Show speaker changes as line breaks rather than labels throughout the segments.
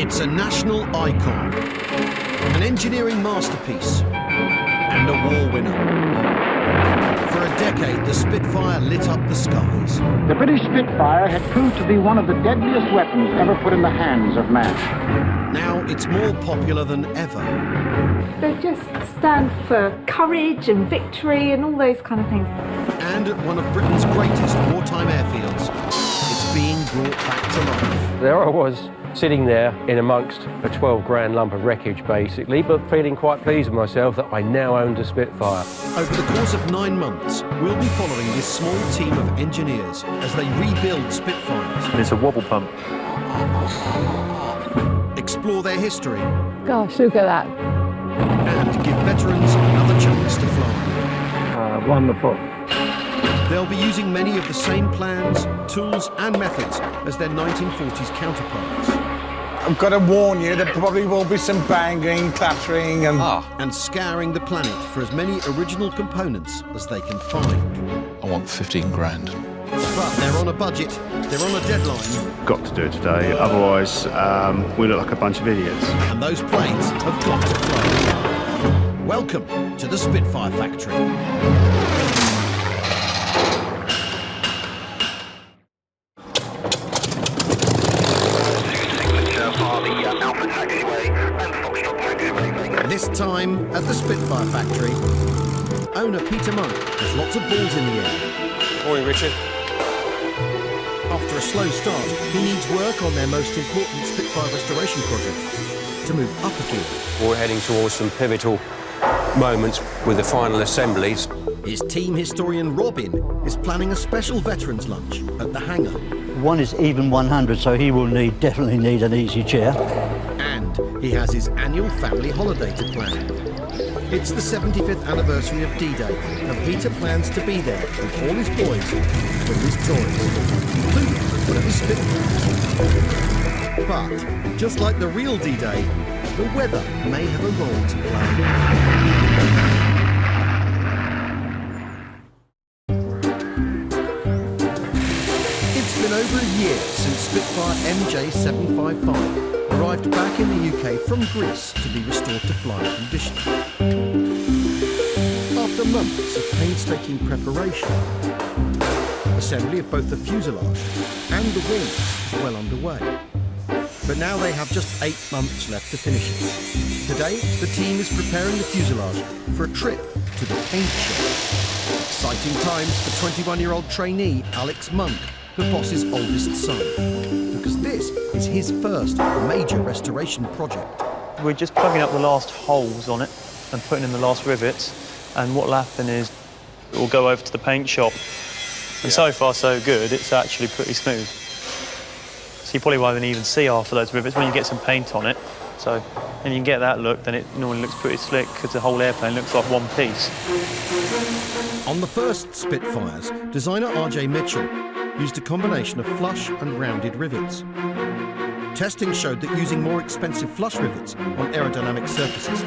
It's a national icon, an engineering masterpiece, and a war winner. For a decade, the Spitfire lit up the skies.
The British Spitfire had proved to be one of the deadliest weapons ever put in the hands of man.
Now it's more popular than ever.
They just stand for courage and victory and all those kind of things.
And at one of Britain's greatest wartime airfields, it's being brought back to life.
There I was, sitting there in amongst a 12 grand lump of wreckage basically, but feeling quite pleased with myself that I now owned a Spitfire.
Over the course of 9 months, we'll be following this small team of engineers as they rebuild Spitfires.
And it's a wobble pump.
Explore their history.
Gosh, look at that.
And give veterans another chance to fly.
Wonderful.
They'll be using many of the same plans, tools and methods as their 1940s counterparts.
I've got to warn you, there probably will be some banging, clattering
and scouring the planet for as many original components as they can find.
I want 15 grand.
But they're on a budget, they're on a deadline.
Got to do it today, otherwise we look like a bunch of idiots.
And those planes have got to fly. Welcome to the Spitfire Factory. This time at the Spitfire Factory, owner Peter Monk has lots of balls in the air.
Morning, Richard.
After a slow start, he needs work on their most important Spitfire restoration project to move up a gear.
We're heading towards some pivotal moments with the final assemblies.
His team historian Robin is planning a special veterans lunch at the hangar.
One is even 100, so he will definitely need an easy chair.
And he has his annual family holiday to plan. It's the 75th anniversary of D-Day, and Peter plans to be there with all his boys, with his toys, including one of his Spitfires. But, just like the real D-Day, the weather may have a role to play. It's been over a year since Spitfire MJ755 arrived back in the UK from Greece to be restored to flying condition. After months of painstaking preparation, assembly of both the fuselage and the wings is well underway. But now they have just 8 months left to finish it. Today, the team is preparing the fuselage for a trip to the paint shop. Exciting times for 21-year-old trainee Alex Monk, the boss's oldest son, because this is his first major restoration project.
We're just plugging up the last holes on it and putting in the last rivets, and what will happen is it will go over to the paint shop. And so far so good, it's actually pretty smooth. So you probably won't even see half of those rivets when you get some paint on it. So, and you can get that look, then it normally looks pretty slick because the whole airplane looks like one piece.
On the first Spitfires, designer R.J. Mitchell used a combination of flush and rounded rivets. Testing showed that using more expensive flush rivets on aerodynamic surfaces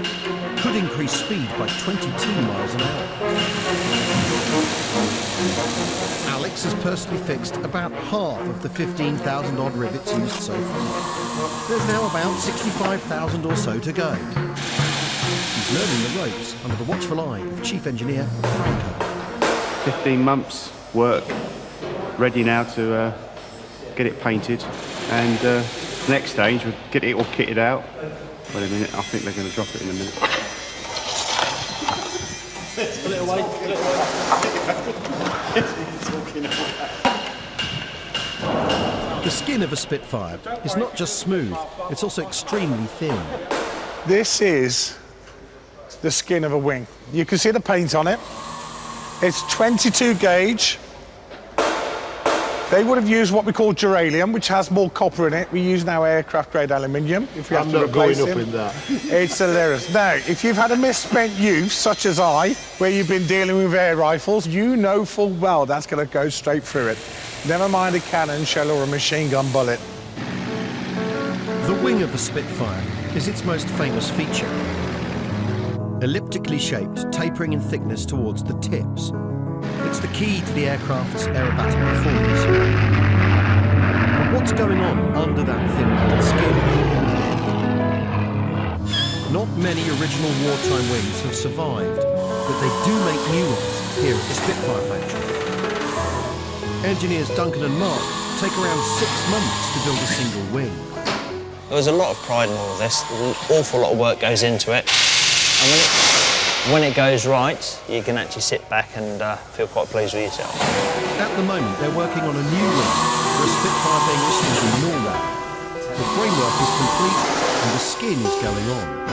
could increase speed by 22 miles an hour. Alex has personally fixed about half of the 15,000 odd rivets used so far. There's now about 65,000 or so to go. He's learning the ropes under the watchful eye of Chief Engineer Franco.
15 months work, ready now to get it painted, and next stage we'll get it all kitted out. Wait a minute, I think they're going to drop it in a minute.
Put it away, put it away.
The skin of a Spitfire is not just smooth, it's also extremely thin.
This is the skin of a wing. You can see the paint on it. It's 22 gauge. They would have used what we call duralium, which has more copper in it. We use now aircraft-grade aluminium. If we have to replace
going up
him.
in that.
It's hilarious. Now, if you've had a misspent use, such as I, where you've been dealing with air rifles, you know full well that's going to go straight through it. Never mind a cannon shell or a machine gun bullet.
The wing of the Spitfire is its most famous feature. Elliptically shaped, tapering in thickness towards the tips. It's the key to the aircraft's aerobatic performance. But what's going on under that thin metal skin? Many original wartime wings have survived, but they do make new ones here at the Spitfire Factory. Engineers Duncan and Mark take around 6 months to build a single wing.
There's a lot of pride in all of this. An awful lot of work goes into it. And when it goes right, you can actually sit back and feel quite pleased with yourself.
At the moment, they're working on a new wing for a Spitfire being installed in Norway. The framework is complete and the skin is going on.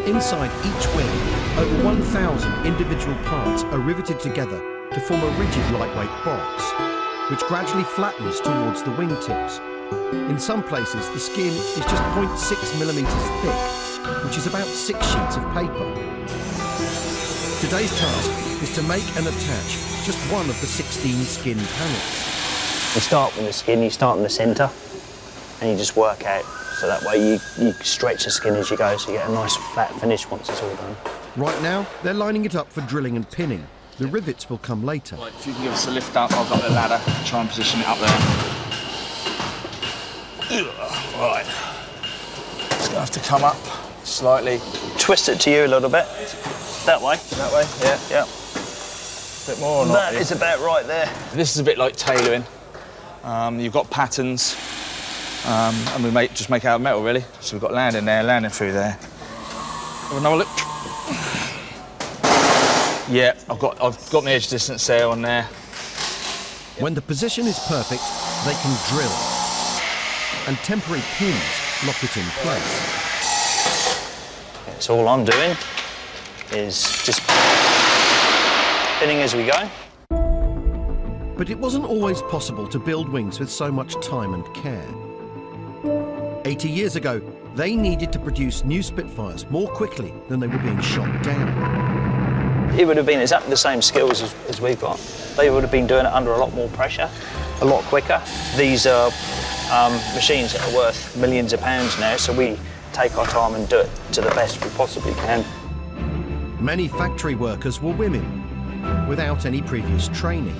Inside each wing, over 1,000 individual parts are riveted together to form a rigid lightweight box, which gradually flattens towards the wingtips. In some places, the skin is just 0.6 millimetres thick, which is about 6 sheets of paper. Today's task is to make and attach just one of the 16 skin panels.
You start with the skin, you start in the centre, and you just work out. So that way you stretch the skin as you go, so you get a nice flat finish once it's all done.
Right now, they're lining it up for drilling and pinning. The rivets will come later.
Right, if you can give us a lift up, I've got the ladder, try and position it up there. Right. Just gonna have to come up slightly.
Twist it to you a little bit. That way.
That way, yeah. Yeah. A bit more or not?
That is about right there.
This is a bit like tailoring. You've got patterns, and we just make out of metal, really. So we've got landing there, landing through there. Have another look. Yeah, I've got my edge distance there on there.
When the position is perfect, they can drill. And temporary pins lock it in place.
So all I'm doing is just pinning as we go.
But it wasn't always possible to build wings with so much time and care. 80 years ago, they needed to produce new Spitfires more quickly than they were being shot down.
It would have been exactly the same skills as we've got. They would have been doing it under a lot more pressure, a lot quicker. These are machines that are worth millions of pounds now, so we take our time and do it to the best we possibly can.
Many factory workers were women, without any previous training.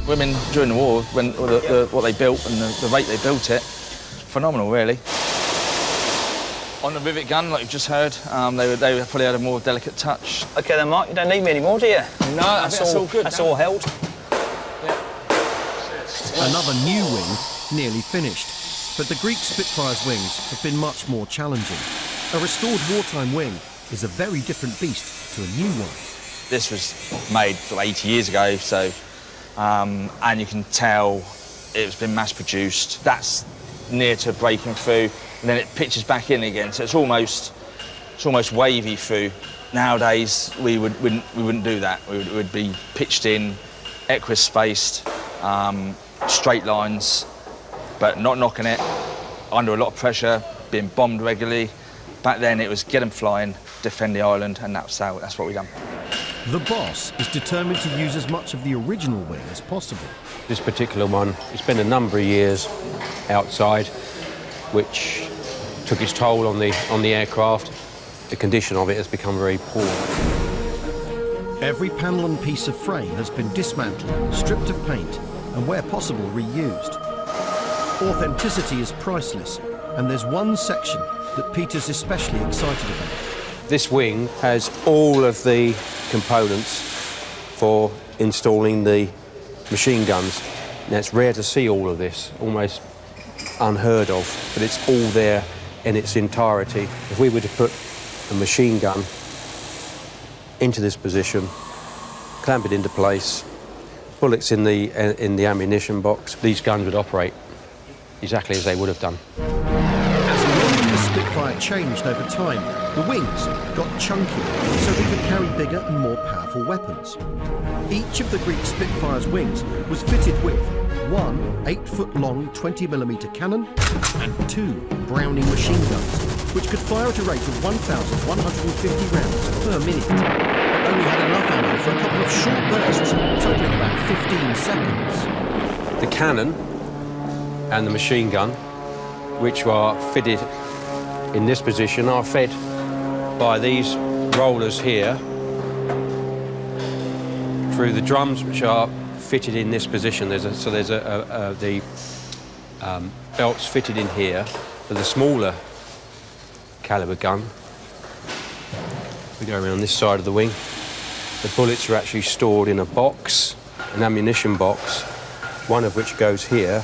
Women during the war, what they built and the rate they built it, phenomenal, really. On the rivet gun, like you've just heard, they probably had a more delicate touch.
OK then, Mark, you don't need me anymore, do you?
No, that's all good.
That's all held.
Yeah.
Another new wing nearly finished, but the Greek Spitfire's wings have been much more challenging. A restored wartime wing is a very different beast to a new one.
This was made 80 years ago, so, and you can tell it's been mass-produced. That's near to breaking through, and then it pitches back in again, so it's almost wavy through. Nowadays, we wouldn't do that. We would be pitched in, equi-spaced, straight lines, but not knocking it, under a lot of pressure, being bombed regularly. Back then, it was get them flying, defend the island, and that's what we done.
The boss is determined to use as much of the original wing as possible.
This particular one, it's been a number of years outside, which took its toll on the aircraft. The condition of it has become very poor.
Every panel and piece of frame has been dismantled, stripped of paint, and where possible, reused. Authenticity is priceless, and there's one section that Peter's especially excited about.
This wing has all of the components for installing the machine guns. Now, it's rare to see all of this, almost unheard of, but it's all there in its entirety. If we were to put a machine gun into this position, clamp it into place, bullets in the ammunition box, these guns would operate exactly as they would have done.
As the role of the Spitfire changed over time, the wings got chunkier so they could carry bigger and more powerful weapons. Each of the Greek Spitfire's wings was fitted with one 8-foot-long 20mm cannon and 2 Browning machine guns, which could fire at a rate of 1,150 rounds per minute, but only had enough ammo for a couple of short bursts, totaling about 15 seconds.
The cannon and the machine gun, which are fitted in this position, are fed by these rollers here through the drums, which are fitted in this position. The belts fitted in here, but the smaller caliber gun. We go around this side of the wing. The bullets are actually stored in a box, an ammunition box, one of which goes here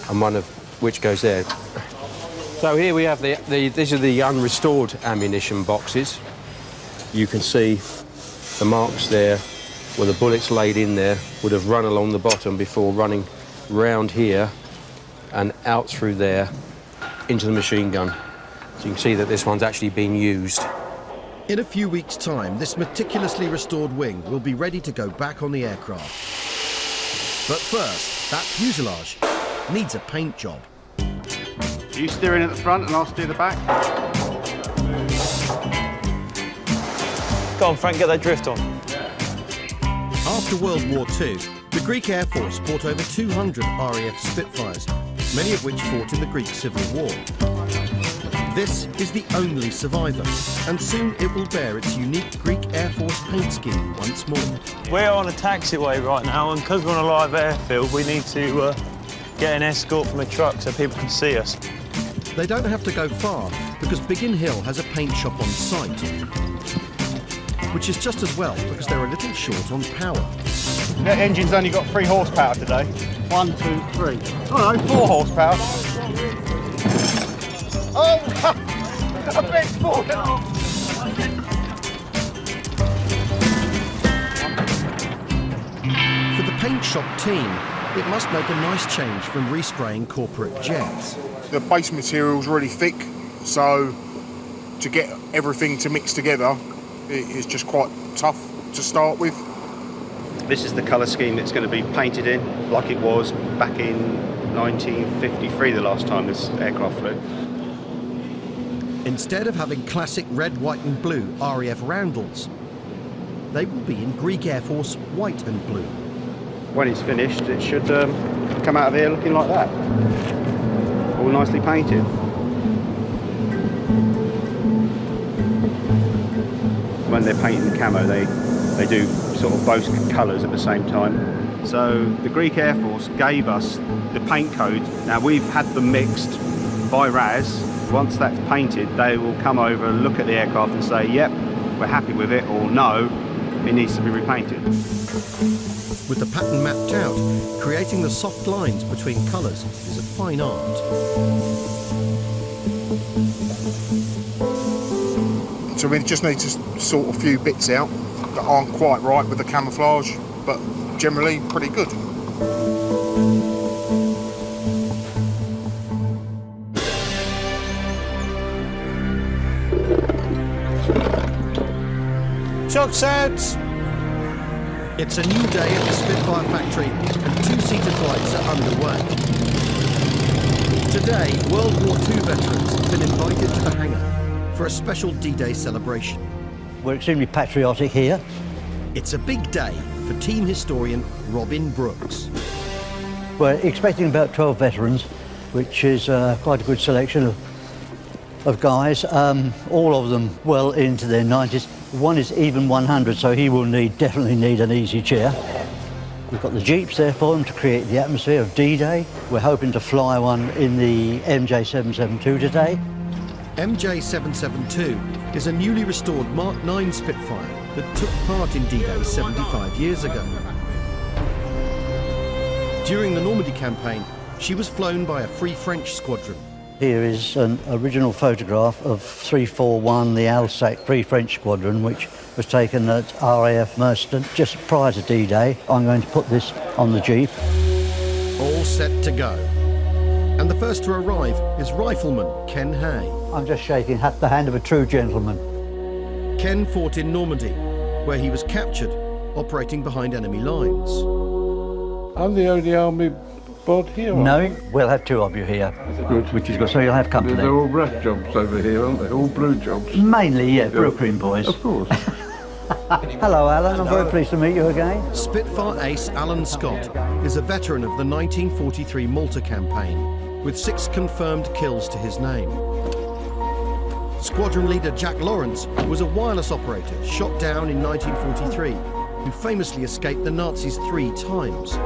and one of which goes there. So here we have these are the unrestored ammunition boxes. You can see the marks there where the bullets laid in there would have run along the bottom before running round here and out through there into the machine gun. So you can see that this one's actually been used.
In a few weeks' time, this meticulously restored wing will be ready to go back on the aircraft. But first, that fuselage needs a paint job.
You steer in at the front and I'll steer the back.
Go on, Frank, get that drift on.
After World War II, the Greek Air Force bought over 200 RAF Spitfires, many of which fought in the Greek Civil War. This is the only survivor, and soon it will bear its unique Greek Air Force paint scheme once more.
We're on a taxiway right now, and because we're on a live airfield, we need to get an escort from a truck so people can see us.
They don't have to go far, because Biggin Hill has a paint shop on site, which is just as well because they're a little short on power.
That engine's only got 3 horsepower today. 1, 2, 3. Oh no, 4 horsepower. Oh, a bit fallen off.
For the paint shop team, it must make a nice change from respraying corporate jets.
The base material's really thick, so to get everything to mix together, it's just quite tough to start with.
This is the colour scheme that's going to be painted in, like it was back in 1953, the last time this aircraft flew.
Instead of having classic red, white and blue RAF roundels, they will be in Greek Air Force white and blue.
When it's finished, it should come out of here looking like that. All nicely painted. When they're painting the camo, they do sort of both colours at the same time. So the Greek Air Force gave us the paint code. Now we've had them mixed by RAS. Once that's painted, they will come over and look at the aircraft and say, yep, we're happy with it, or no, it needs to be repainted.
With the pattern mapped out, creating the soft lines between colours is a fine art.
So we just need to sort a few bits out that aren't quite right with the camouflage, but generally pretty good.
Chuck sets!
It's a new day at the Spitfire Factory and 2-seater flights are underway. Today, World War II veterans have been invited to the hangar for a special D-Day celebration.
We're extremely patriotic here.
It's a big day for team historian Robin Brooks.
We're expecting about 12 veterans, which is quite a good selection of guys, all of them well into their 90s. One is even 100, so he will definitely need an easy chair. We've got the Jeeps there for them to create the atmosphere of D-Day. We're hoping to fly one in the MJ772 today.
MJ772 is a newly restored Mark 9 Spitfire that took part in D-Day 75 years ago. During the Normandy campaign, she was flown by a Free French squadron.
Here is an original photograph of 341, the Alsace Free French Squadron, which was taken at RAF Merston just prior to D-Day. I'm going to put this on the Jeep.
All set to go. And the first to arrive is rifleman Ken Hay.
I'm just shaking the hand of a true gentleman.
Ken fought in Normandy, where he was captured, operating behind enemy lines.
I'm the only army bod here.
No, we'll have 2 of you here.
Good.
Which is good, so you'll have company.
They're all red jobs over here, aren't they? All blue jobs.
Mainly, yeah, Brooklyn boys.
Of course.
Hello, Alan. I'm very pleased to meet you again.
Spitfire ace Alan Scott is a veteran of the 1943 Malta campaign, with 6 confirmed kills to his name. Squadron leader Jack Lawrence was a wireless operator shot down in 1943, who famously escaped the Nazis 3 times.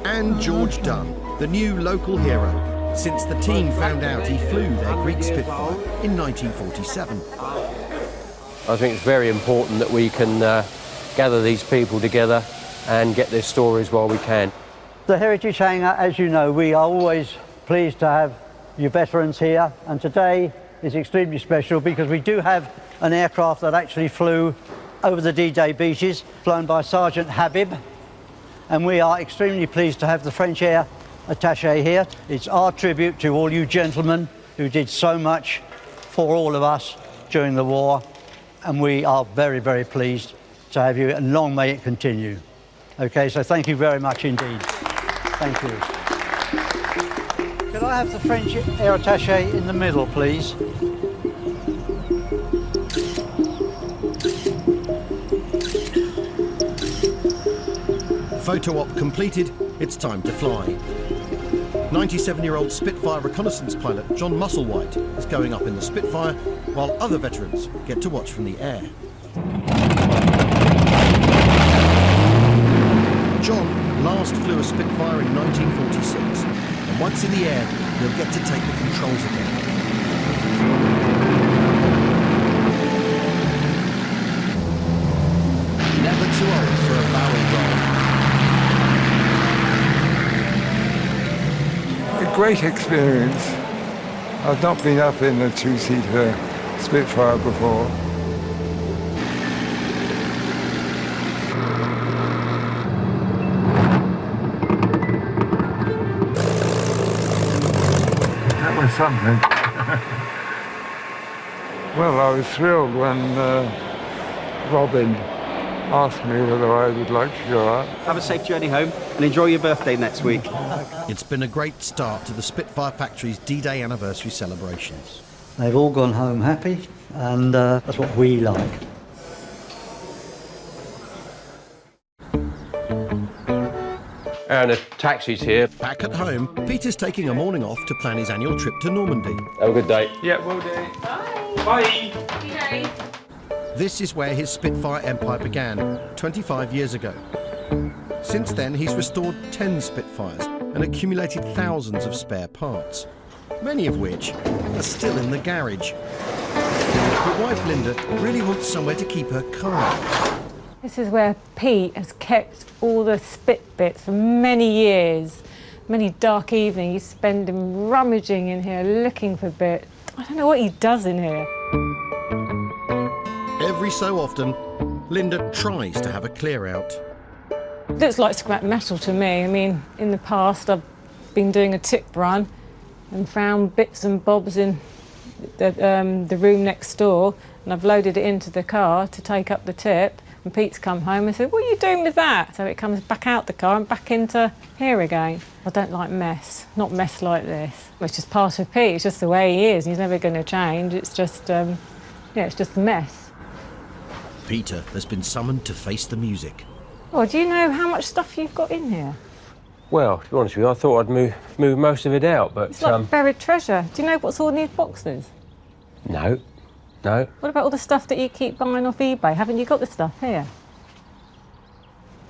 And George Dunn, the new local hero, since the team found out he flew their Greek Spitfire in 1947.
I think it's very important that we can gather these people together and get their stories while we can.
The Heritage Hangar, as you know, we are always pleased to have you veterans here, and today is extremely special because we do have an aircraft that actually flew over the D-Day beaches, flown by Sergeant Habib, and we are extremely pleased to have the French Air Attaché here. It's our tribute to all you gentlemen who did so much for all of us during the war, and we are very, very pleased to have you, and long may it continue. Okay, so thank you very much indeed. Thank you. Could I have the French Air Attaché in the middle, please?
Photo op completed, it's time to fly. 97-year-old Spitfire reconnaissance pilot John Musselwhite is going up in the Spitfire, while other veterans get to watch from the air. John last flew a Spitfire in 1946, and once in the air, he'll get to take the controls again. Never too old for a barrel roll.
A great experience. I've not been up in a two-seater Spitfire before. That was something. Well, I was thrilled when Robin asked me whether I would like to go out.
Have a safe journey home and enjoy your birthday next week.
It's been a great start to the Spitfire Factory's D-Day anniversary celebrations.
They've all gone home happy, and that's what we like.
And the taxi's here.
Back at home, Peter's taking a morning off to plan his annual trip to Normandy.
Have a good day.
Yeah, will do.
Bye.
This is where his Spitfire empire began, 25 years ago. Since then, he's restored 10 Spitfires and accumulated thousands of spare parts, many of which are still in the garage. But wife Linda really wants somewhere to keep her car.
This is where Pete has kept all the Spit bits for many years. Many dark evenings you spend him rummaging in here looking for bits. I don't know what he does in here.
Every so often, Linda tries to have a clear out.
Looks like scrap metal to me. I mean, in the past I've been doing a tip run and found bits and bobs in the room next door, and I've loaded it into the car to take up the tip, and Pete's come home and said, "What are you doing with that?" So it comes back out the car and back into here again. I don't like mess, not mess like this. It's just part of Pete, it's just the way he is, and he's never going to change. It's just, yeah, it's just a mess.
Peter has been summoned to face the music.
Oh, do you know how much stuff you've got in here?
Well, to be honest with you, I thought I'd move most of it out, but...
It's like buried treasure. Do you know what's all in these boxes?
No. No.
What about all the stuff that you keep buying off eBay? Haven't you got the stuff here?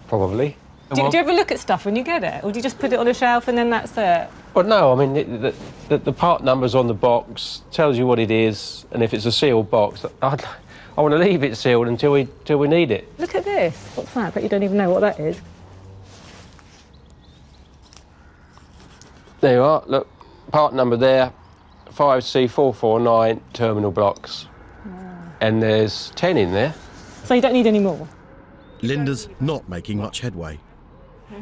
Probably.
Do you ever look at stuff when you get it? Or do you just put it on a shelf and then that's it?
Well, no, I mean, the part numbers on the box tells you what it is, and if it's a sealed box, I want to leave it sealed until we need it.
Look at this. What's that? But you don't even know what that is.
There you are. Look, part number there, 5C449 terminal blocks. And there's 10 in there.
So you don't need any more?
Linda's not making much headway.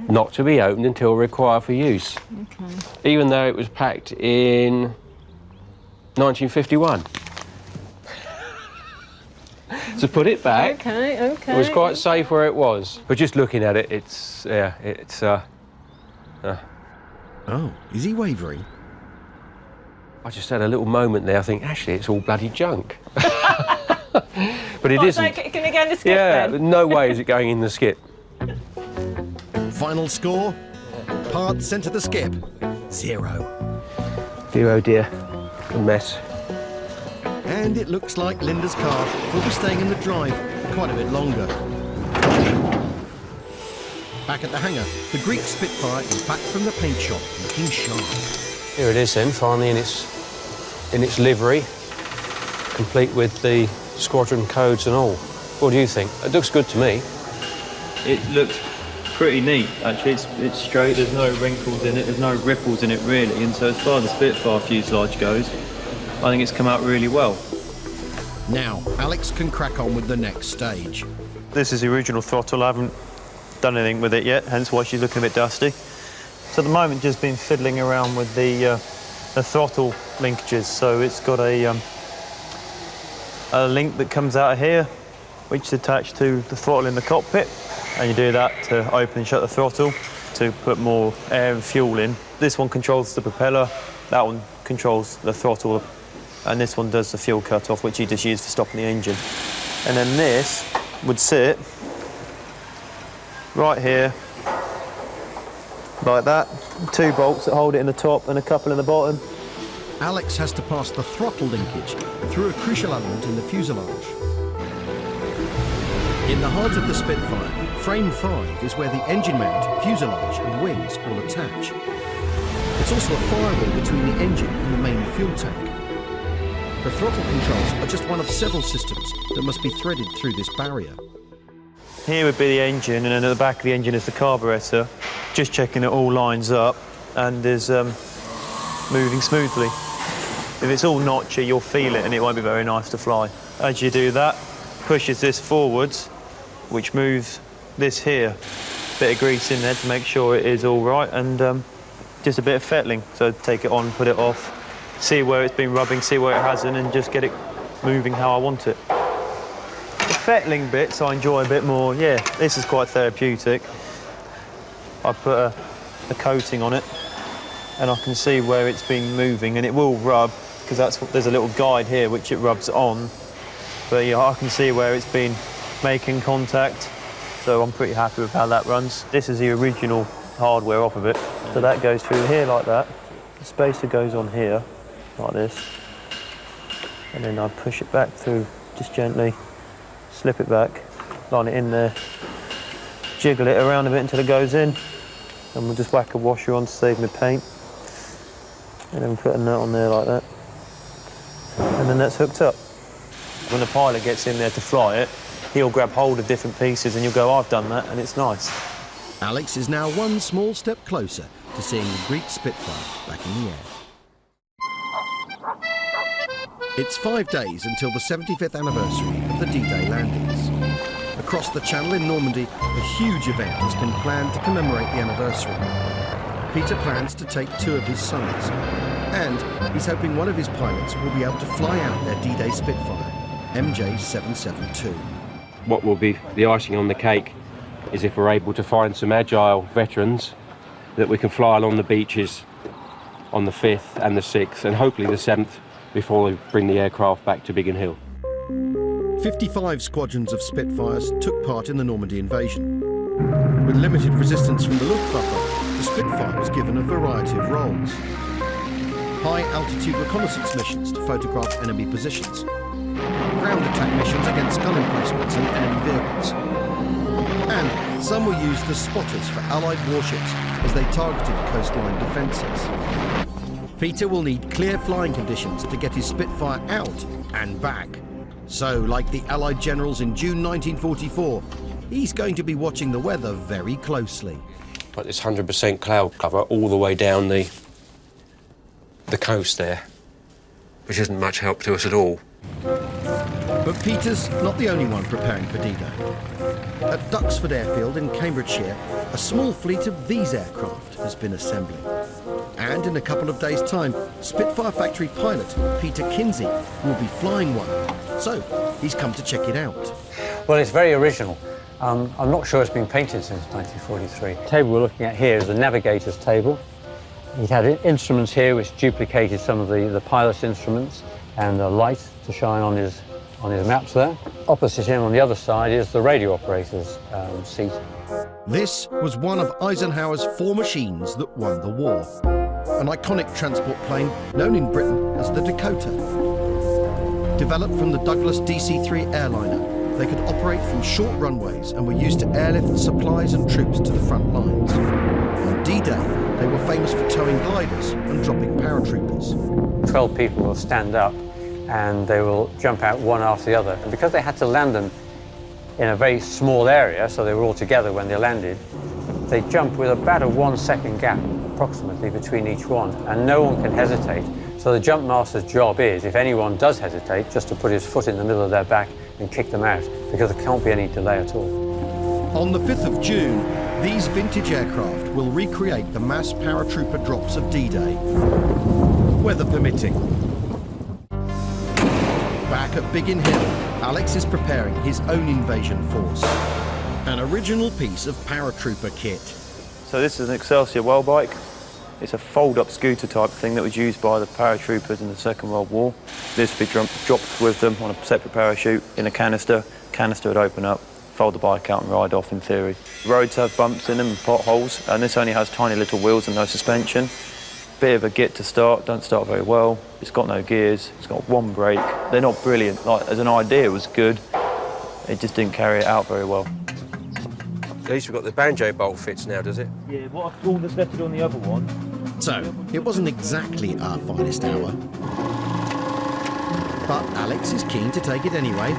Not to be opened until required for use.
Okay.
Even though it was packed in 1951. To put it back,
Okay.
it was quite safe where it was. But just looking at it, it's,
Oh, is he wavering?
I just had a little moment there. I think, actually, it's all bloody junk. But it isn't.
So can it go in the skip
Yeah,
then?
no way is it going in the skip.
Final score? Parts sent to the skip, 0.
Dear, oh dear, a mess.
And it looks like Linda's car will be staying in the drive for quite a bit longer. Back at the hangar, the Greek Spitfire is back from the paint shop, looking sharp.
Here it is then, finally in its livery, complete with the squadron codes and all. What do you think? It looks good to me.
It looks pretty neat, actually. It's straight, there's no wrinkles in it, there's no ripples in it really, and so as far as the Spitfire fuselage goes, I think it's come out really well.
Now, Alex can crack on with the next stage.
This is the original throttle. I haven't done anything with it yet, hence why she's looking a bit dusty. So at the moment, just been fiddling around with the throttle linkages. So it's got a link that comes out of here, which is attached to the throttle in the cockpit. And you do that to open and shut the throttle to put more air and fuel in. This one controls the propeller, that one controls the throttle, and this one does the fuel cut-off, which you just use for stopping the engine. And then this would sit right here, like that. 2 bolts that hold it in the top and a couple in the bottom.
Alex has to pass the throttle linkage through a crucial element in the fuselage. In the heart of the Spitfire, frame 5 is where the engine mount, fuselage and wings all attach. It's also a firewall between the engine and the main fuel tank. The throttle controls are just one of several systems that must be threaded through this barrier.
Here would be the engine, and then at the back of the engine is the carburettor, just checking it all lines up and is moving smoothly. If it's all notchy, you'll feel it and it won't be very nice to fly. As you do that, pushes this forwards, which moves this here. Bit of grease in there to make sure it is all right, and just a bit of fettling. So take it on, put it off, see where it's been rubbing, see where it hasn't, and just get it moving how I want it. The fettling bits I enjoy a bit more. Yeah, this is quite therapeutic. I put a coating on it, and I can see where it's been moving, and it will rub, because there's a little guide here which it rubs on. But yeah, I can see where it's been making contact, so I'm pretty happy with how that runs. This is the original hardware off of it. So that goes through here like that. The spacer goes on here, like this. And then I push it back through, just gently, slip it back, line it in there, jiggle it around a bit until it goes in, and we'll just whack a washer on to save me paint. And then put a nut on there like that. And then that's hooked up. When the pilot gets in there to fly it, he'll grab hold of different pieces and you'll go, I've done that, and it's nice.
Alex is now one small step closer to seeing the Greek Spitfire back in the air. It's 5 days until the 75th anniversary of the D-Day landings. Across the Channel in Normandy, a huge event has been planned to commemorate the anniversary. Peter plans to take 2 of his sons, and he's hoping one of his pilots will be able to fly out their D-Day Spitfire, MJ772.
What will be the icing on the cake is if we're able to find some agile veterans that we can fly along the beaches on the 5th and the 6th, and hopefully the 7th, before we bring the aircraft back to Biggin Hill.
55 squadrons of Spitfires took part in the Normandy invasion. With limited resistance from the Luftwaffe, the Spitfire was given a variety of roles. High-altitude reconnaissance missions to photograph enemy positions, ground attack missions against gun emplacements and enemy vehicles, and some were used as spotters for Allied warships as they targeted coastline defences. Peter will need clear flying conditions to get his Spitfire out and back. So, like the Allied generals in June 1944, he's going to be watching the weather very closely.
Like this 100% cloud cover all the way down the coast there, which isn't much help to us at all.
But Peter's not the only one preparing for D-Day. At Duxford Airfield in Cambridgeshire, a small fleet of these aircraft has been assembling. And in a couple of days' time, Spitfire Factory pilot Peter Kinsey will be flying one. So he's come to check it out.
Well, it's very original. I'm not sure it's been painted since 1943. The table we're looking at here is the navigator's table. He had instruments here which duplicated some of the pilot's instruments, and a light to shine on his maps there. Opposite him on the other side is the radio operator's seat.
This was one of Eisenhower's 4 machines that won the war. An iconic transport plane known in Britain as the Dakota. Developed from the Douglas DC-3 airliner, they could operate from short runways and were used to airlift supplies and troops to the front lines. On D-Day, they were famous for towing gliders and dropping paratroopers.
12 people will stand up and they will jump out one after the other. And because they had to land them in a very small area, so they were all together when they landed, they jump with about a 1 second gap, approximately, between each one, and no one can hesitate. So the jump master's job is, if anyone does hesitate, just to put his foot in the middle of their back and kick them out, because there can't be any delay at all.
On the 5th of June, these vintage aircraft will recreate the mass paratrooper drops of D-Day, weather permitting. Back at Biggin Hill, Alex is preparing his own invasion force, an original piece of paratrooper kit.
So this is an Excelsior well bike. It's a fold-up scooter type thing that was used by the paratroopers in the Second World War. This would be dropped with them on a separate parachute in a canister. Canister would open up, fold the bike out and ride off in theory. Roads have bumps in them and potholes, and this only has tiny little wheels and no suspension. Bit of a git to start, don't start very well. It's got no gears, it's got one brake. They're not brilliant. Like, as an idea, it was good. It just didn't carry it out very well.
At least we've got the banjo bolt fits now, does it?
Yeah, all that's left on the other one.
So, it wasn't exactly our finest hour. But Alex is keen to take it anyway.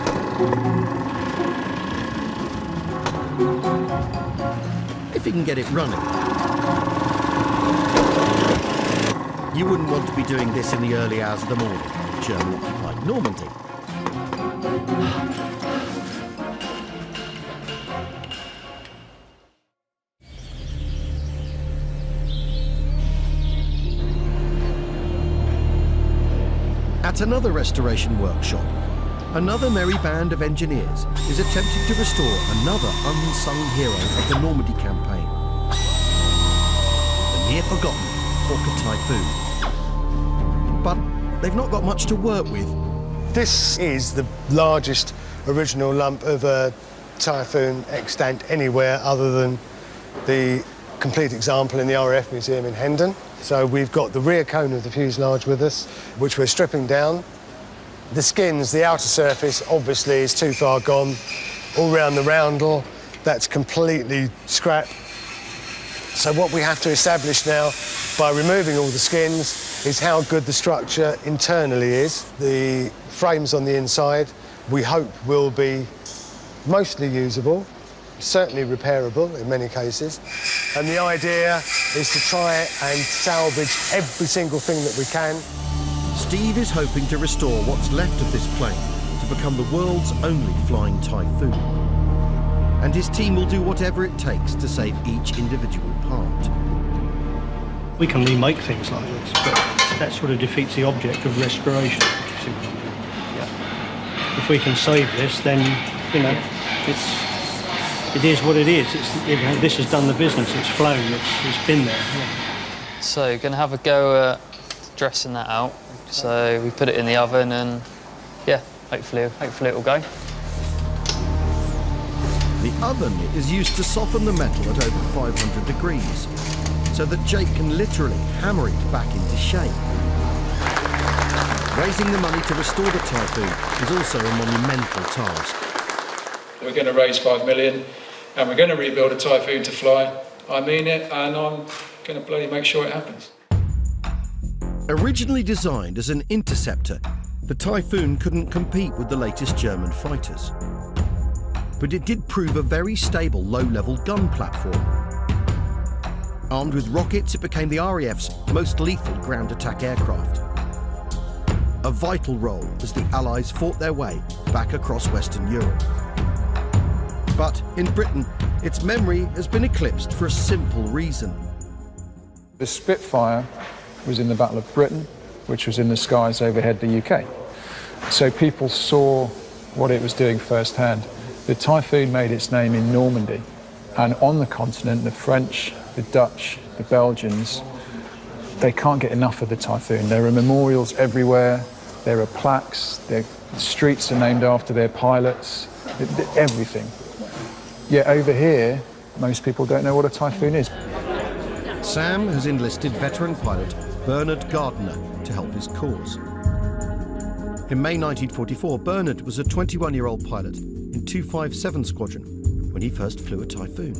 If he can get it running. You wouldn't want to be doing this in the early hours of the morning in German-occupied Normandy. At another restoration workshop, another merry band of engineers is attempting to restore another unsung hero of the Normandy campaign, the near-forgotten Hawker Typhoon. But they've not got much to work with.
This is the largest original lump of a Typhoon extant anywhere other than the complete example in the RAF Museum in Hendon. So we've got the rear cone of the fuselage with us, which we're stripping down. The skins, the outer surface, obviously is too far gone. All round the roundel, that's completely scrap. So what we have to establish now, by removing all the skins, is how good the structure internally is. The frames on the inside, we hope, will be mostly usable, certainly repairable in many cases. And the idea is to try and salvage every single thing that we can.
Steve is hoping to restore what's left of this plane to become the world's only flying Typhoon. And his team will do whatever it takes to save each individual part.
We can remake things like this, but that sort of defeats the object of restoration. Yeah. If we can save this, then, you know, it is what it is. It's, you know, this has done the business. It's flown. It's been there. Yeah.
So, going to have a go at dressing that out. So we put it in the oven, and yeah, hopefully it will go.
The oven is used to soften the metal at over 500 degrees, so that Jake can literally hammer it back into shape. Raising the money to restore the Typhoon is also a monumental task.
We're going to raise 5 million, and we're going to rebuild a Typhoon to fly. I mean it, and I'm going to bloody make sure it happens.
Originally designed as an interceptor, the Typhoon couldn't compete with the latest German fighters. But it did prove a very stable low-level gun platform. Armed with rockets, it became the RAF's most lethal ground attack aircraft. A vital role as the Allies fought their way back across Western Europe. But in Britain, its memory has been eclipsed for a simple reason.
The Spitfire was in the Battle of Britain, which was in the skies overhead the UK. So people saw what it was doing firsthand. The Typhoon made its name in Normandy, and on the continent, the French, the Dutch, the Belgians, they can't get enough of the Typhoon. There are memorials everywhere, there are plaques, the streets are named after their pilots, everything. Yet over here, most people don't know what a Typhoon is.
Sam has enlisted veteran pilot Bernard Gardner to help his cause. In May 1944, Bernard was a 21-year-old pilot in 257 Squadron when he first flew a Typhoon.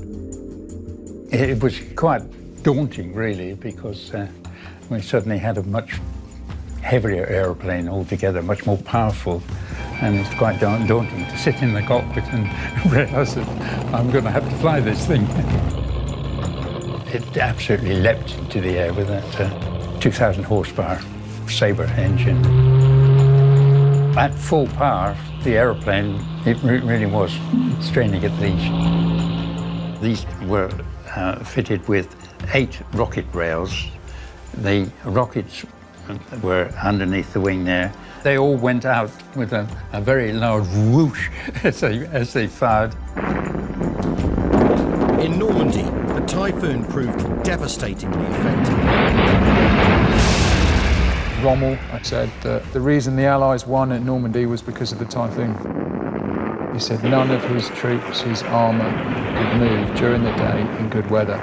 It was quite daunting, really, because we suddenly had a much heavier aeroplane altogether, much more powerful, and it's quite daunting to sit in the cockpit and realise that I'm going to have to fly this thing. It absolutely leapt into the air with that 2,000 horsepower Sabre engine. At full power, the aeroplane, it really was straining at leash. These were fitted with 8 rocket rails. The rockets were underneath the wing there. They all went out with a very loud whoosh as they fired.
In Normandy, the Typhoon proved devastatingly effective.
Rommel said that the reason the Allies won at Normandy was because of the Typhoon. He said none of his troops, his armour, could move during the day in good weather.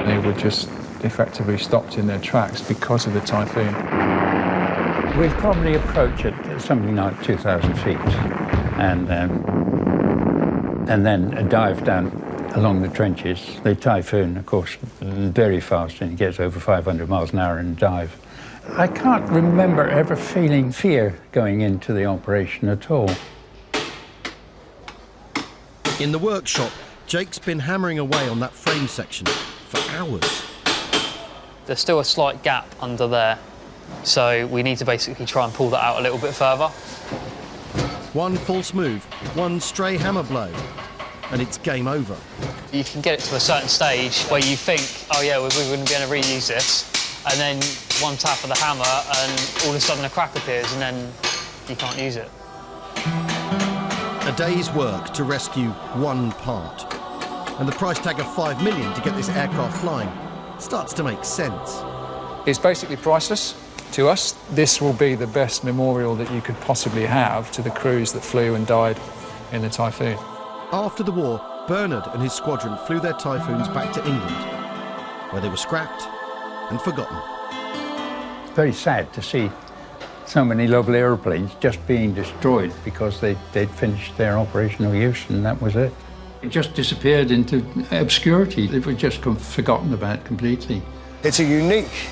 They were just effectively stopped in their tracks because of the Typhoon.
We'd probably approach at something like 2,000 feet and then dive down along the trenches. The Typhoon, of course, very fast, and it gets over 500 miles an hour in dive. I can't remember ever feeling fear going into the operation at all.
In the workshop, Jake's been hammering away on that frame section for hours.
There's still a slight gap under there, so we need to basically try and pull that out a little bit further.
One false move, one stray hammer blow, and it's game over.
You can get it to a certain stage where you think, oh yeah, we wouldn't be able to reuse this, and then one tap of the hammer and all of a sudden a crack appears and then you can't use it.
A day's work to rescue one part, and the price tag of 5 million to get this aircraft flying starts to make sense.
It's basically priceless to us. This will be the best memorial that you could possibly have to the crews that flew and died in the Typhoon.
After the war, Bernard and his squadron flew their Typhoons back to England, where they were scrapped and forgotten.
Very sad to see so many lovely aeroplanes just being destroyed because they'd finished their operational use and that was it. It just disappeared into obscurity. It was just forgotten about completely.
It's a unique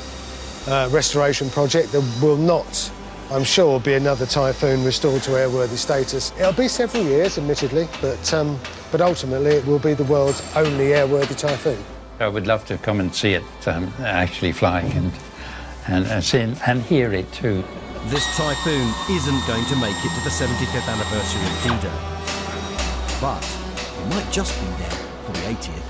restoration project. There will not, I'm sure, be another Typhoon restored to airworthy status. It'll be several years, admittedly, but ultimately it will be the world's only airworthy Typhoon.
I would love to come and see it actually flying and see and hear it too.
This Typhoon isn't going to make it to the 75th anniversary of D-Day, but it might just be there for the 80th.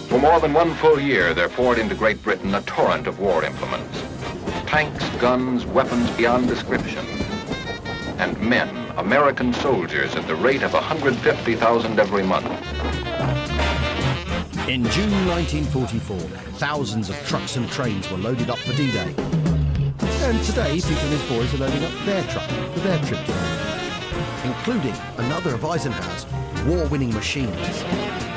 For more than one full year, there poured into Great Britain a torrent of war implements. Tanks, guns, weapons beyond description. And men, American soldiers, at the rate of 150,000 every month.
In June 1944, thousands of trucks and trains were loaded up for D-Day. And today, Peter and his boys are loading up their truck for their trip to Normandy, including another of Eisenhower's war-winning machines.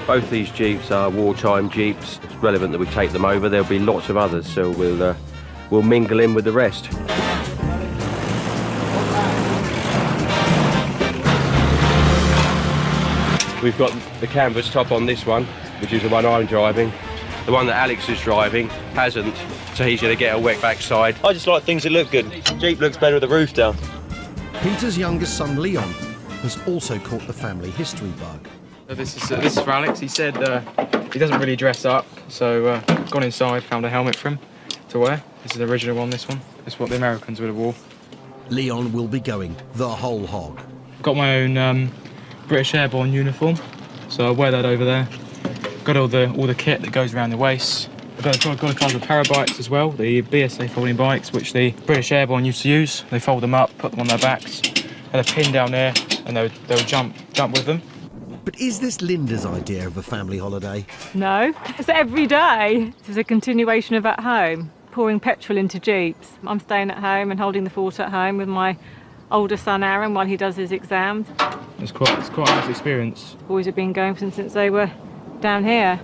Both these Jeeps are wartime Jeeps. It's relevant that we take them over. There'll be lots of others, so we'll mingle in with the rest. We've got the canvas top on this one, which is the one I'm driving. The one that Alex is driving hasn't, so he's going to get a wet backside.
I just like things that look good. Jeep looks better with the roof down.
Peter's youngest son, Leon, has also caught the family history bug.
This is for Alex. He said he doesn't really dress up, so gone inside, found a helmet for him to wear. This is the original one, this one. This is what the Americans would have wore.
Leon will be going the whole hog.
Got my own British Airborne uniform, so I wear that over there. Got all the kit that goes around the waist. I've got a couple of parabikes as well, the BSA folding bikes, which the British Airborne used to use. They fold them up, put them on their backs, had a pin down there, and they would jump with them.
But is this Linda's idea of a family holiday?
No, it's every day. This is a continuation of at home, pouring petrol into Jeeps. I'm staying at home and holding the fort at home with my older son Aaron while he does his exams.
It's quite a nice experience.
Boys have been going since they were down here,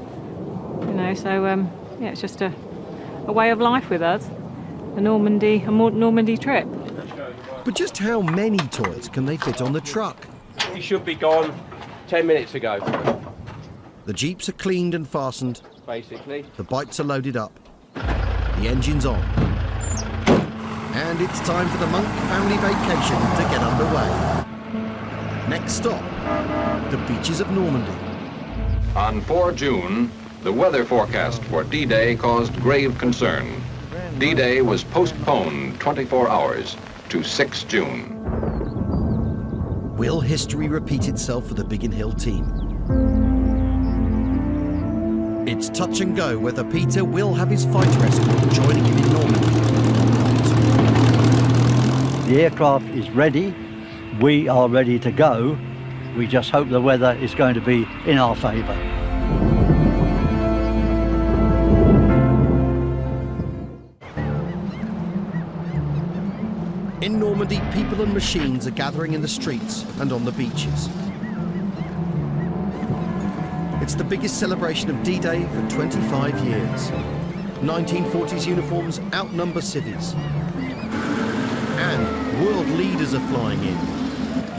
you know, so yeah, it's just a way of life with us, a Normandy trip.
But just how many toys can they fit on the truck?
He should be gone 10 minutes ago.
The jeeps are cleaned and fastened.
Basically.
The bikes are loaded up. The engine's on. And it's time for the Monk family vacation to get underway. Next stop, the beaches of Normandy.
On 4 June, the weather forecast for D-Day caused grave concern. D-Day was postponed 24 hours to 6 June.
Will history repeat itself for the Biggin Hill team? It's touch and go whether Peter will have his fighter escort joining him in Normandy or not.
The aircraft is ready. We are ready to go. We just hope the weather is going to be in our favour.
In Normandy, people and machines are gathering in the streets and on the beaches. It's the biggest celebration of D-Day for 25 years. 1940s uniforms outnumber civvies. And world leaders are flying in,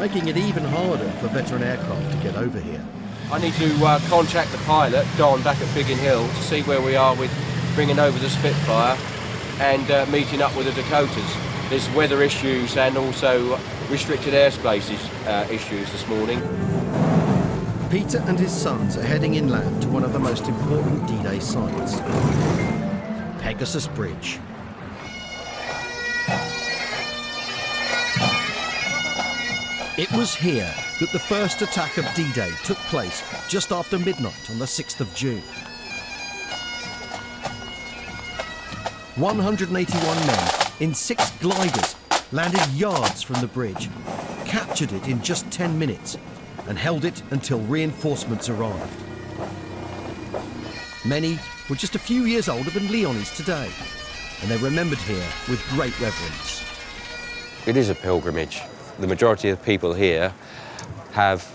making it even harder for veteran aircraft to get over here.
I need to contact the pilot, Don, back at Biggin Hill, to see where we are with bringing over the Spitfire and meeting up with the Dakotas. There's weather issues and also restricted airspace issues this morning.
Peter and his sons are heading inland to one of the most important D-Day sites, Pegasus Bridge. It was here that the first attack of D-Day took place just after midnight on the 6th of June. 181 men in 6 gliders landed yards from the bridge, captured it in just 10 minutes, and held it until reinforcements arrived. Many were just a few years older than Leonie's today, and they're remembered here with great reverence.
It is a pilgrimage. The majority of people here have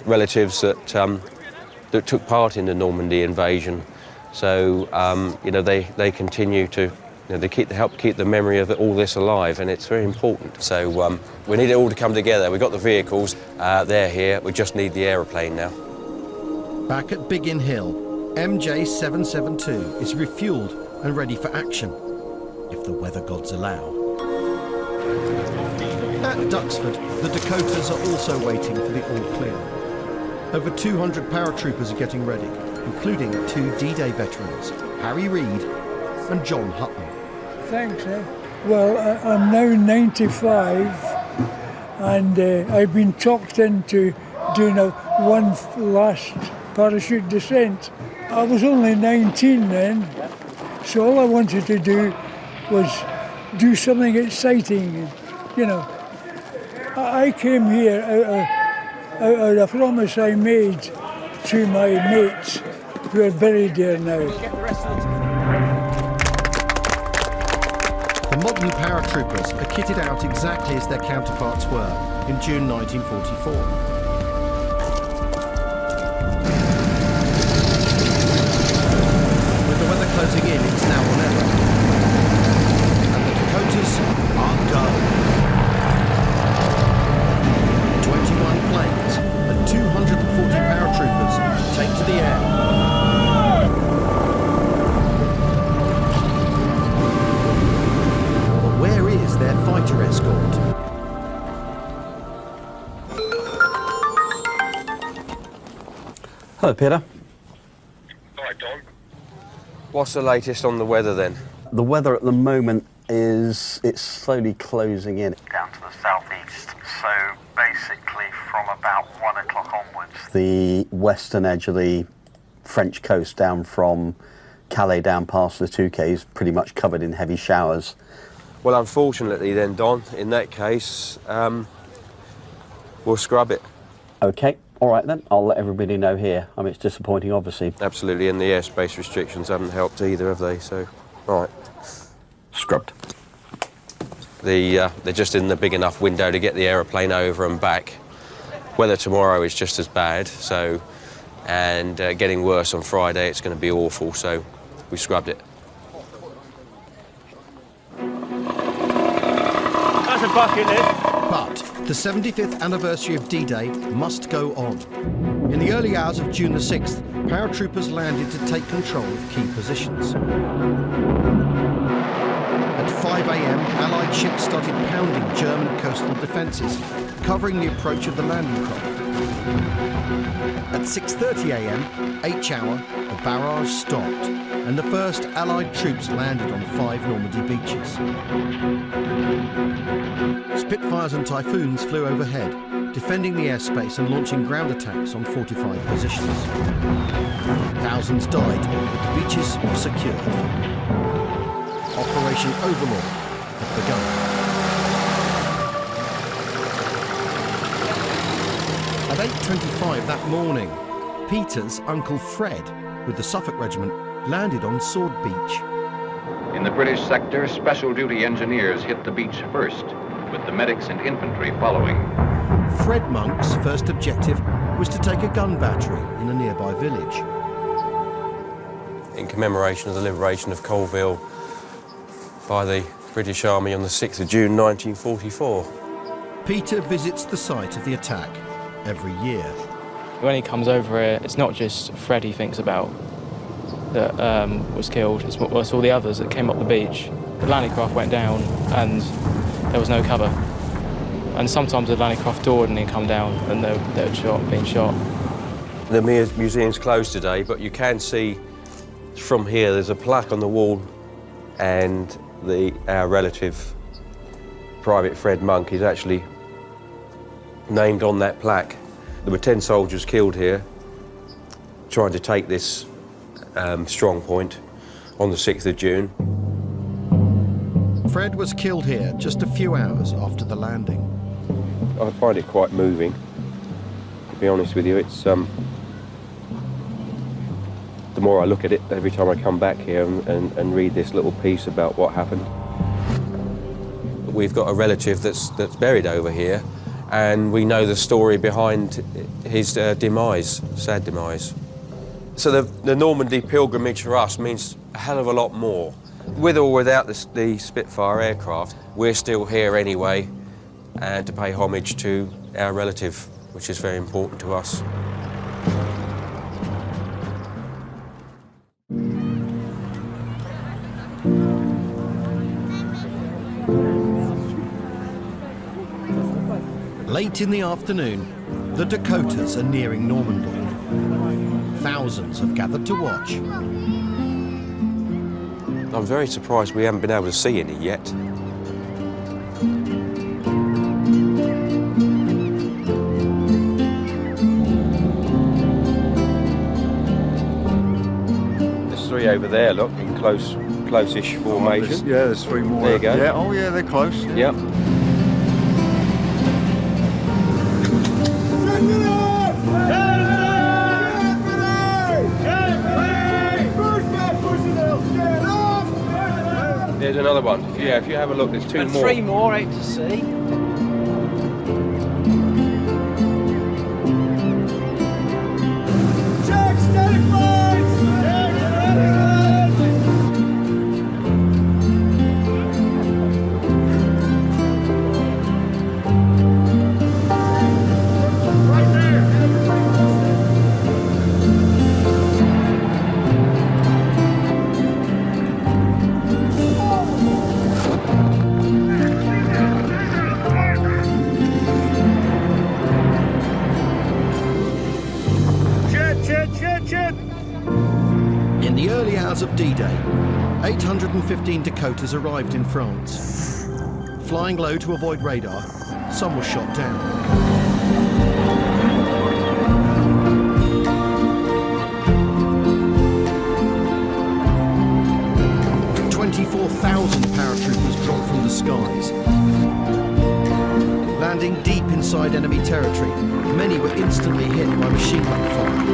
relatives that that took part in the Normandy invasion, so you know they continue to they help keep the memory of all this alive, and it's very important. So we need it all to come together. We've got the vehicles, they're here. We just need the aeroplane now.
Back at Biggin Hill, MJ772 is refuelled and ready for action, if the weather gods allow. At Duxford, the Dakotas are also waiting for the all clear. Over 200 paratroopers are getting ready, including 2 D-Day veterans, Harry Reid and John Hutton.
Thanks, Well, I'm now 95 and I've been talked into doing one last parachute descent. I was only 19 then, so all I wanted to do was do something exciting, you know. I came here out of a promise I made to my mates who are buried here now.
The modern paratroopers are kitted out exactly as their counterparts were in June 1944. With the weather closing in, it's now or never. And the Dakotas are go. 21 planes and 240 paratroopers take to the air. But where is their fighter escort?
Hello, Peter.
What's the latest on the weather then?
The weather at the moment it's slowly closing in.
Down to the southeast, so basically from about 1 o'clock onwards.
The western edge of the French coast down from Calais down past the Touquet is pretty much covered in heavy showers.
Well, unfortunately then, Don, in that case, we'll scrub it.
OK, all right then, I'll let everybody know here. I mean, it's disappointing, obviously.
Absolutely, and the airspace restrictions haven't helped either, have they? So, all right.
Scrubbed.
They're just in the big enough window to get the aeroplane over and back. Weather tomorrow is just as bad, so, and getting worse on Friday, it's going to be awful, so we scrubbed it.
That's a bucket list.
But the 75th anniversary of D-Day must go on. In the early hours of June the 6th, paratroopers landed to take control of key positions. At 5 a.m, Allied ships started pounding German coastal defences, covering the approach of the landing craft. At 6:30 a.m, H-hour, the barrage stopped, and the first Allied troops landed on 5 Normandy beaches. Spitfires and Typhoons flew overhead, defending the airspace and launching ground attacks on fortified positions. Thousands died, but the beaches were secured. Operation Overlord had begun. At 8:25 that morning, Peter's Uncle Fred, with the Suffolk Regiment, landed on Sword Beach.
In the British sector, special duty engineers hit the beach first, with the medics and infantry following.
Fred Monk's first objective was to take a gun battery in a nearby village.
In commemoration of the liberation of Colville by the British Army on the 6th of June 1944.
Peter visits the site of the attack every year.
When he comes over here, it's not just Fred he thinks about that was killed, it's all the others that came up the beach. The landing craft went down and there was no cover. And sometimes the landing craft door didn't come down and they were being shot.
The museum's closed today, but you can see from here there's a plaque on the wall, and our relative, Private Fred Monk, is actually named on that plaque. There were 10 soldiers killed here trying to take this strong point on the 6th of June.
Fred was killed here just a few hours after the landing.
I find it quite moving, to be honest with you. It's the more I look at it, every time I come back here and read this little piece about what happened. We've got a relative that's buried over here, and we know the story behind his demise, sad demise. So the Normandy pilgrimage for us means a hell of a lot more. With or without the Spitfire aircraft, we're still here anyway, and to pay homage to our relative, which is very important to us.
Late in the afternoon, the Dakotas are nearing Normandy. Thousands have gathered to watch.
I'm very surprised we haven't been able to see any yet. There's 3 over there, look, in close-ish formation.
Yeah, there's 3 more.
There you go.
Yeah, oh yeah, they're close.
Yep. There's another one. Yeah, if you have a look, there's 2
and
more.
3 more out to sea.
Check, steady flights! Check, steady right there!
In the early hours of D-Day, 815 Dakotas arrived in France. Flying low to avoid radar, some were shot down. Paratroopers dropped from the skies. Landing deep inside enemy territory, many were instantly hit by machine gun fire.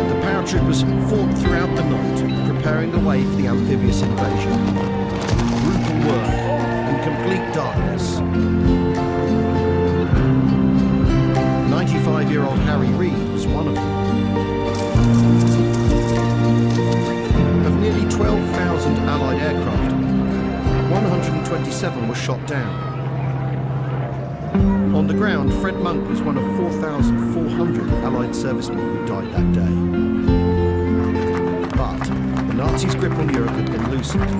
The paratroopers fought throughout the night, preparing the way for the amphibious invasion. Brutal work and complete darkness. 95-year-old Harry Reid was one of them. 12,000 Allied aircraft, 127 were shot down. On the ground, Fred Monk was one of 4,400 Allied servicemen who died that day. But the Nazis' grip on Europe had been loosened.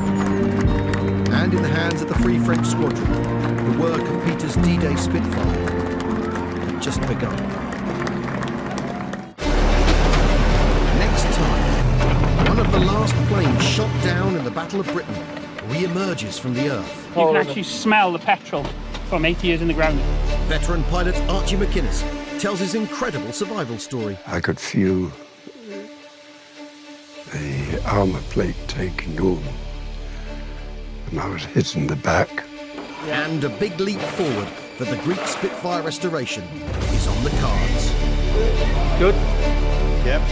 And in the hands of the Free French Squadron, the work of Peter's D-Day Spitfire had just begun. Next time, one of the last planes shot down in the Battle of Britain re-emerges from the earth.
You can actually smell the petrol from 80 years in the ground.
Veteran pilot Archie McInnes tells his incredible survival story.
I could feel the armour plate taking over, and I was hit in the back.
And a big leap forward for the Greek Spitfire restoration is on the cards.
Good?
Yep.